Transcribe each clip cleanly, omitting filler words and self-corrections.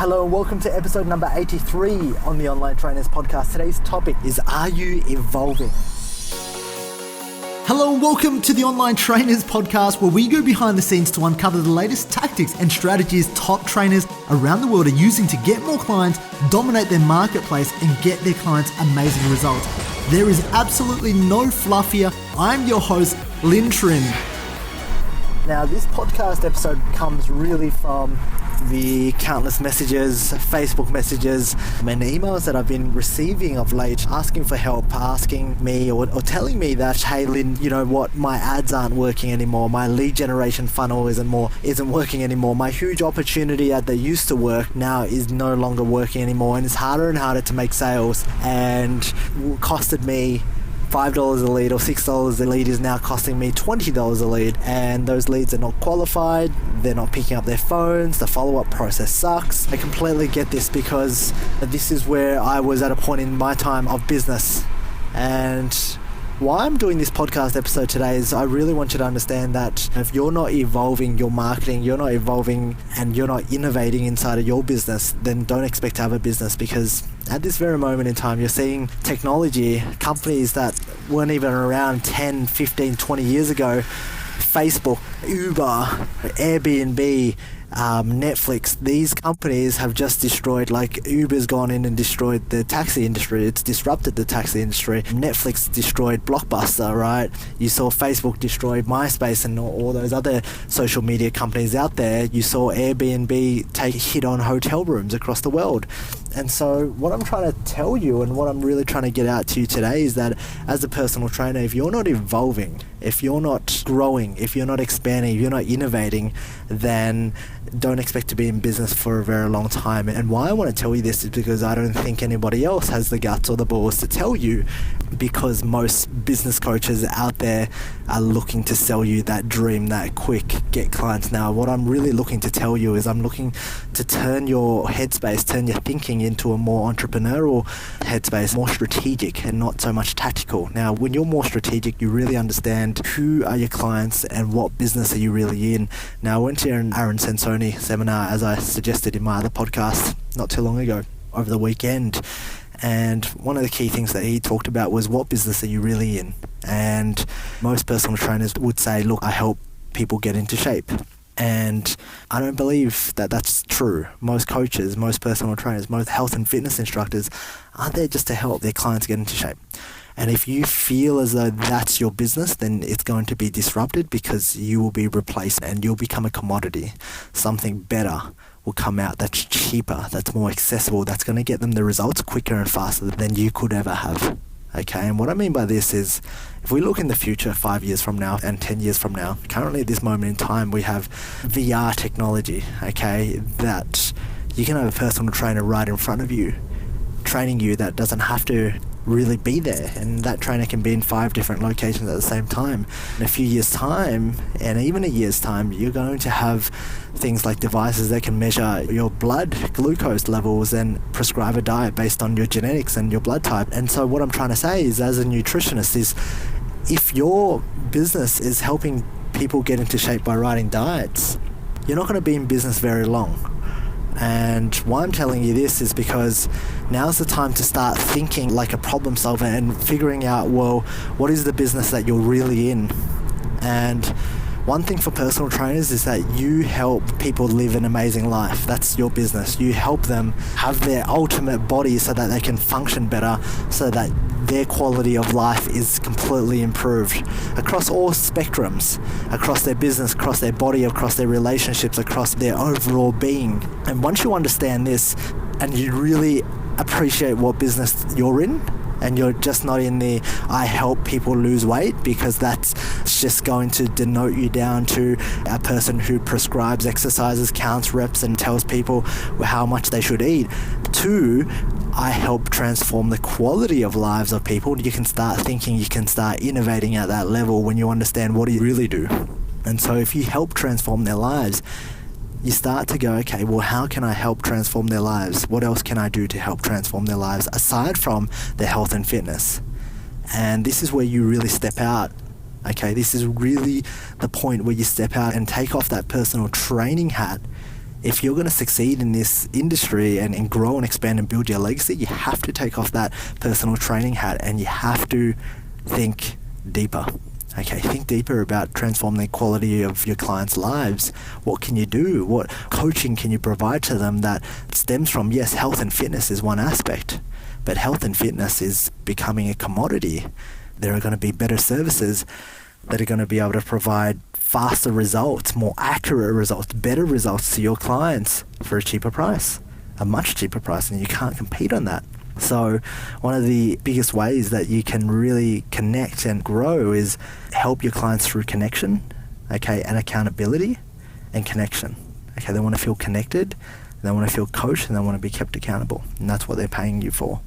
Hello and welcome to episode number 83 on the Online Trainers Podcast. Today's topic is, are you evolving? Hello and welcome to the Online Trainers Podcast, where we go behind the scenes to uncover the latest tactics and strategies top trainers around the world are using to get more clients, dominate their marketplace, and get their clients amazing results. There is absolutely no fluff here. I'm your host, Lynn Trin. Now, this podcast episode comes really from the countless messages, Facebook messages, and emails that I've been receiving of late, asking for help, asking me or telling me that, hey Lynn, you know what, my ads aren't working anymore, my lead generation funnel isn't working anymore, my huge opportunity ad that used to work now is no longer working anymore, and it's harder and harder to make sales, and costed me $5 a lead or $6 a lead is now costing me $20 a lead, and those leads are not qualified, they're not picking up their phones, the follow-up process sucks. I completely get this because this is where I was at a point in my time of business, and why I'm doing this podcast episode today is I really want you to understand that if you're not evolving your marketing, you're not evolving and you're not innovating inside of your business, then don't expect to have a business, because at this very moment in time, you're seeing technology, companies that weren't even around 10, 15, 20 years ago, Facebook, Uber, Airbnb, Netflix, these companies have just destroyed, like Uber's gone in and destroyed the taxi industry. It's disrupted the taxi industry. Netflix destroyed Blockbuster, right? You saw Facebook destroy MySpace and all those other social media companies out there. You saw Airbnb take a hit on hotel rooms across the world. And so what I'm trying to tell you and what I'm really trying to get out to you today is that as a personal trainer, if you're not evolving, if you're not growing, if you're not expanding, if you're not innovating, then don't expect to be in business for a very long time. And why I want to tell you this is because I don't think anybody else has the guts or the balls to tell you, because most business coaches out there are looking to sell you that dream, that quick get clients now. What I'm really looking to tell you is I'm looking to turn your headspace, turn your thinking into a more entrepreneurial headspace, more strategic and not so much tactical. Now, when you're more strategic, you really understand who are your clients and what business are you really in. Now, I went to an Aaron Sensoni seminar, as I suggested in my other podcast not too long ago, over the weekend. And one of the key things that he talked about was, what business are you really in? And most personal trainers would say, look, I help people get into shape. And I don't believe that that's true. Most coaches, most personal trainers, most health and fitness instructors aren't there just to help their clients get into shape. And if you feel as though that's your business, then it's going to be disrupted, because you will be replaced and you'll become a commodity. Something better will come out that's cheaper, that's more accessible, that's going to get them the results quicker and faster than you could ever have. Okay, and what I mean by this is, if we look in the future 5 years from now and 10 years from now, currently at this moment in time, we have VR technology, okay, that you can have a personal trainer right in front of you, training you, that doesn't have to really be there, and that trainer can be in 5 different locations at the same time. In a few years' time, and even a year's time, you're going to have things like devices that can measure your blood glucose levels and prescribe a diet based on your genetics and your blood type. And so what I'm trying to say is, as a nutritionist, is if your business is helping people get into shape by writing diets, you're not going to be in business very long. And why I'm telling you this is because now's the time to start thinking like a problem solver and figuring out, well, what is the business that you're really in? And one thing for personal trainers is that you help people live an amazing life. That's your business. You help them have their ultimate body so that they can function better, so that their quality of life is completely improved across all spectrums, across their business, across their body, across their relationships, across their overall being. And once you understand this and you really appreciate what business you're in, and you're just not in the I help people lose weight, because that's just going to denote you down to a person who prescribes exercises, counts reps, and tells people how much they should eat, to I help transform the quality of lives of people. You can start thinking, you can start innovating at that level when you understand what you really do. And so if you help transform their lives, you start to go, okay, well, how can I help transform their lives? What else can I do to help transform their lives aside from their health and fitness? And this is where you really step out. Okay, this is really the point where you step out and take off that personal training hat if you're going to succeed in this industry and grow and expand and build your legacy, you have to take off that personal training hat and you have to think deeper. Okay, think deeper about transforming the quality of your clients' lives. What can you do? What coaching can you provide to them that stems from, yes, health and fitness is one aspect, but health and fitness is becoming a commodity. There are going to be better services that are going to be able to provide faster results, more accurate results, better results to your clients for a cheaper price, a much cheaper price, and you can't compete on that. So one of the biggest ways that you can really connect and grow is help your clients through connection, okay, and accountability and connection. Okay, they want to feel connected, they want to feel coached, and they want to be kept accountable, and that's what they're paying you for.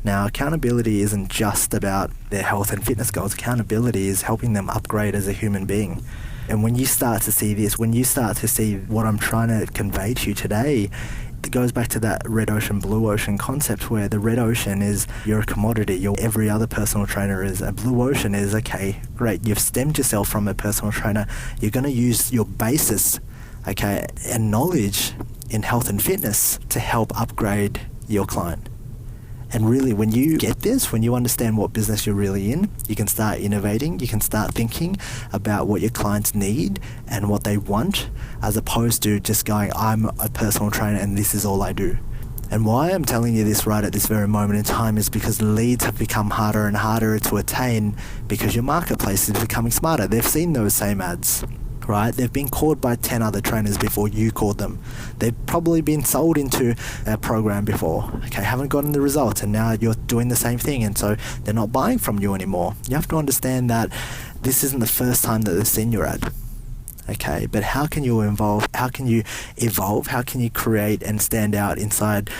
Now, accountability isn't just about their health and fitness goals. Accountability is helping them upgrade as a human being. And when you start to see this, when you start to see what I'm trying to convey to you today, it goes back to that red ocean, blue ocean concept, where the red ocean is you're a commodity, every other personal trainer is. A blue ocean is, okay, great, you've stemmed yourself from a personal trainer, you're going to use your basis, okay, and knowledge in health and fitness to help upgrade your client. And really, when you get this, when you understand what business you're really in, you can start innovating, you can start thinking about what your clients need and what they want, as opposed to just going, I'm a personal trainer and this is all I do. And why I'm telling you this right at this very moment in time is because leads have become harder and harder to attain because your marketplace is becoming smarter. They've seen those same ads, right? They've been called by 10 other trainers before you called them. They've probably been sold into a program before, okay, haven't gotten the results, and now you're doing the same thing, and so they're not buying from you anymore. You have to understand that this isn't the first time that they've seen your ad, okay? But how can you evolve? How can you evolve? How can you create and stand out inside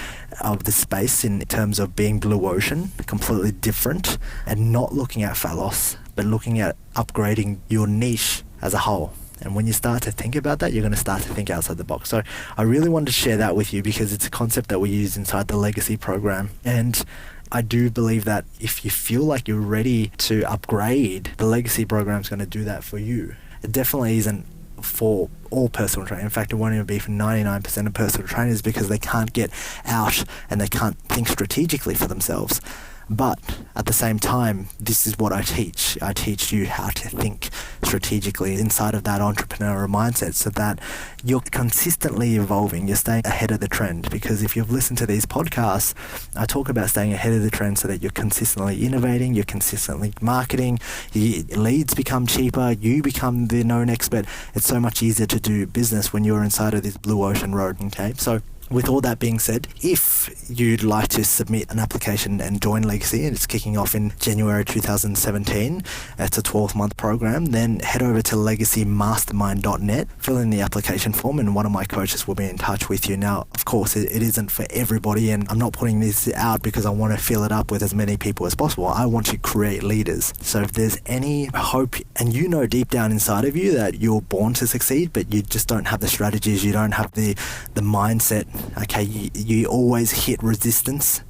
of the space in terms of being blue ocean, completely different, and not looking at fat loss, but looking at upgrading your niche as a whole? And when you start to think about that, you're going to start to think outside the box. So I really wanted to share that with you because it's a concept that we use inside the Legacy program. And I do believe that if you feel like you're ready to upgrade, the Legacy program is going to do that for you. It definitely isn't for all personal trainers. In fact, it won't even be for 99% of personal trainers because they can't get out and they can't think strategically for themselves. But at the same time, this is what I teach. I teach you how to think strategically inside of that entrepreneurial mindset so that you're consistently evolving, you're staying ahead of the trend. Because if you've listened to these podcasts, I talk about staying ahead of the trend so that you're consistently innovating, you're consistently marketing, your leads become cheaper, you become the known expert. It's so much easier to do business when you're inside of this blue ocean road, okay? So with all that being said, if you'd like to submit an application and join Legacy, and it's kicking off in January 2017, it's a 12-month program, then head over to legacymastermind.net, fill in the application form, and one of my coaches will be in touch with you. Now, of course, it isn't for everybody, and I'm not putting this out because I want to fill it up with as many people as possible. I want to create leaders. So if there's any hope, and you know deep down inside of you that you're born to succeed, but you just don't have the strategies, you don't have the mindset. Okay, you always hit resistance,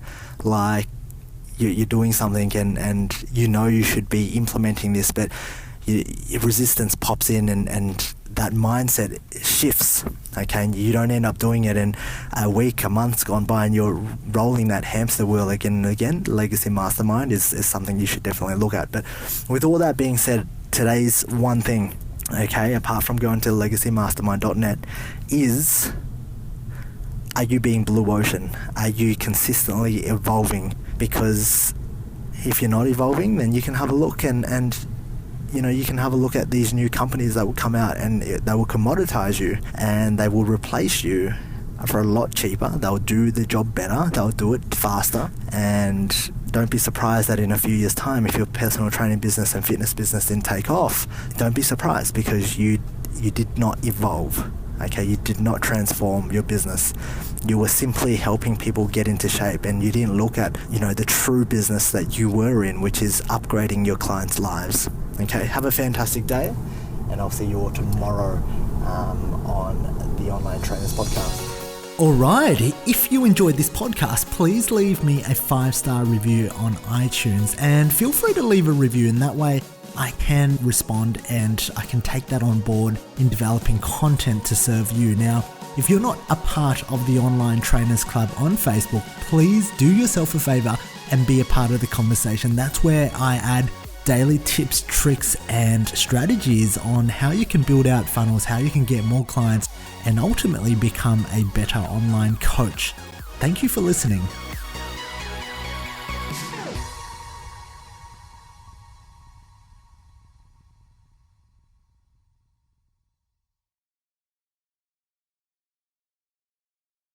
like you're doing something and you know you should be implementing this, but resistance pops in and that mindset shifts, okay, and you don't end up doing it, and a week, a month's gone by and you're rolling that hamster wheel again and again. Legacy Mastermind is something you should definitely look at. But with all that being said, today's one thing, okay, apart from going to legacymastermind.net, is: are you being blue ocean? Are you consistently evolving? Because if you're not evolving, then you can have a look and you know, you can have a look at these new companies that will come out and they will commoditize you and they will replace you for a lot cheaper. They'll do the job better. They'll do it faster. And don't be surprised that in a few years' time, if your personal training business and fitness business didn't take off, don't be surprised because you did not evolve. Okay, you did not transform your business. You were simply helping people get into shape, and you didn't look at, you know, the true business that you were in, which is upgrading your clients' lives. Okay, have a fantastic day, and I'll see you all tomorrow on the Online Trainers Podcast. Alright, if you enjoyed this podcast, please leave me a 5-star review on iTunes, and feel free to leave a review, and that way I can respond and I can take that on board in developing content to serve you. Now, If you're not a part of the Online Trainers Club on Facebook, please do yourself a favor and be a part of the conversation. That's where I add daily tips, tricks, and strategies on how you can build out funnels, how you can get more clients, and ultimately become a better online coach. Thank you for listening.